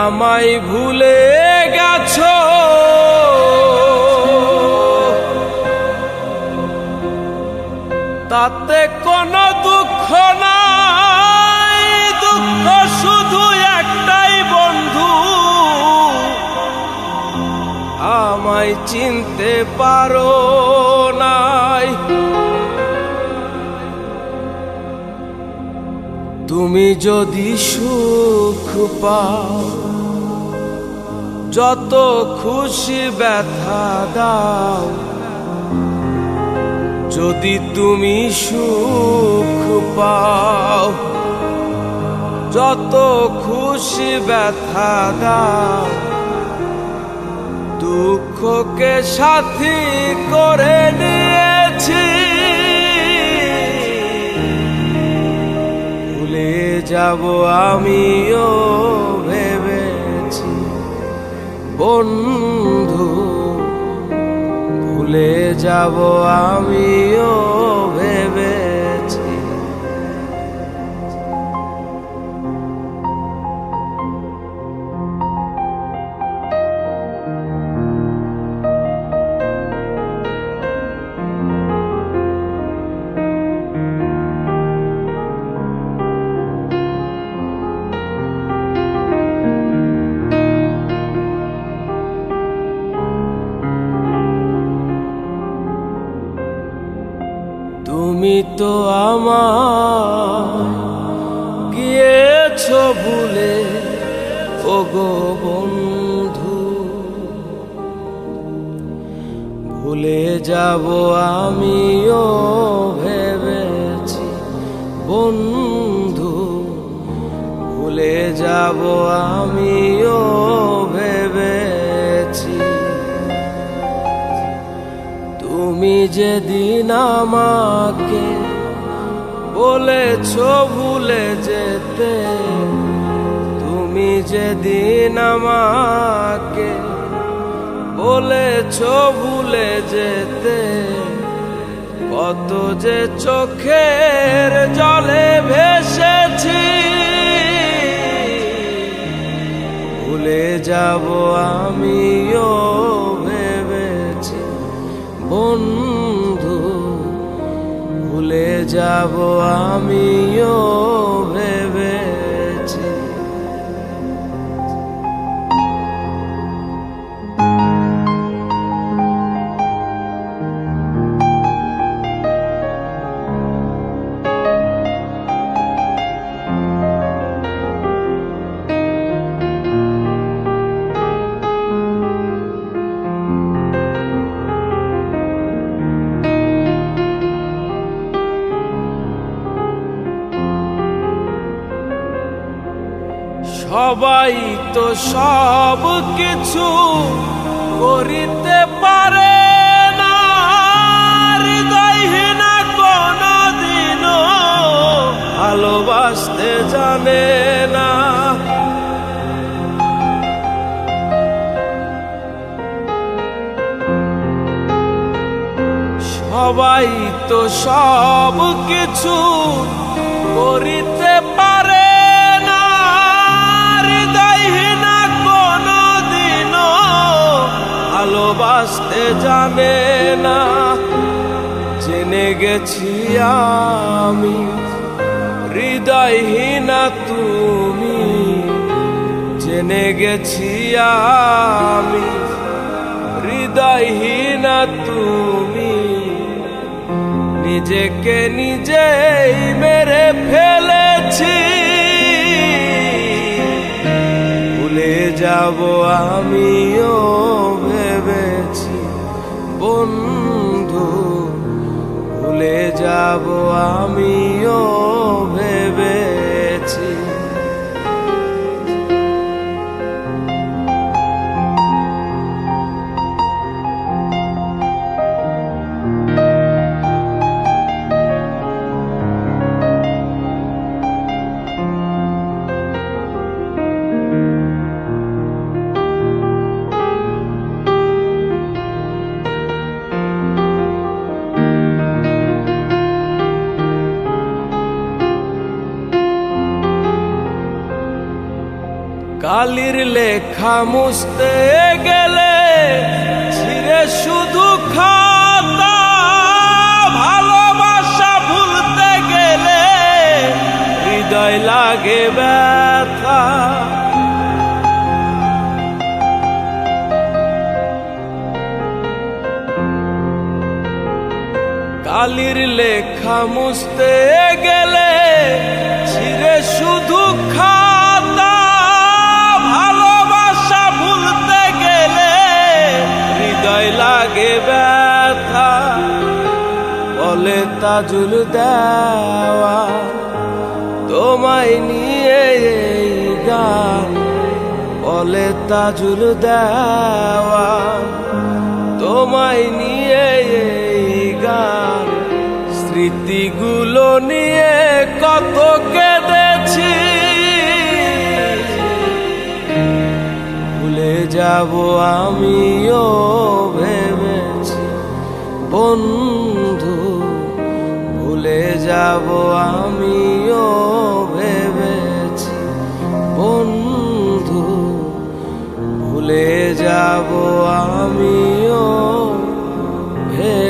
আমায় ভুলে গেছো, তাতে কোনো দুঃখ নাই, দুঃখ শুধু একটাই বন্ধু, আমায় চিনতে পারো নাই। তুমি যদি সুখ পাও, যত খুশি ব্যথা দাও, যদি তুমি সুখ পাও, যত খুশি ব্যথা দাও, দুঃখকে সাথী করে নিয়েছি, ভুলে যাব আমিও ভেবেছি বন্ধু, ভুলে যাব আমিও ভেবেছি। তুমি তো আমায় গিয়েছো ভুলে, ওগো বন্ধু, ভুলে যাব আমিও ভেবেছি বন্ধু, ভুলে যাব আমিও ভেবেছি। তুমি যেদিন আমাকে বলেছো ভুলে যেতে, তুমি যেদিন আমাকে বলেছো ভুলে যেতে, কত যে চোখের জলে ভেসেছি, ভুলে যাব আমিও ভেবেছি বন্ধু, ভুলে যাব আমিও ভেবেছি। সবাই তো সব কিছু করিতে পারে না, হৃদয়হীনা কোনদিনও ভালোবাসতে জানে না। সবাই তো সব কিছু করিতে পারে, ভালোবাসতে জানে না। জেনে গেছি আমি হৃদয়হীনা তুমি, জেনে গেছি আমি হৃদয়হীনা তুমি, নিজেকে নিজেই মেরে ফেলেছি, ভুলে যাব আমিও ভেবেছি বন্ধু, ভুলে যাব আমিও ভেবেছি। কালির লেখা মুছতে গেলে ছিঁড়ে শুধু খাতা, ভালোবাসা ভুলতে গেলে হৃদয় লাগে ব্যথা। কালির লেখা মুছতে গেলে ছিঁড়ে শুধু খাতা, ভালোবাসা ভুলতে গেলে হৃদয় লাগে ব্যথা। বলে তাজুল দেওয়া তোমায় নিয়ে এই গান, বলে তাজুল দেওয়া তোমায় নিয়ে এই গান। স্মৃতিগুলো নিয়ে কত কেঁদেছি, ভুলে যাব আমিও ভেবেছি বন্ধু, ভুলে যাব আমিও ভেবেছি বন্ধু, ভুলে যাব আমিও ভেবেছি।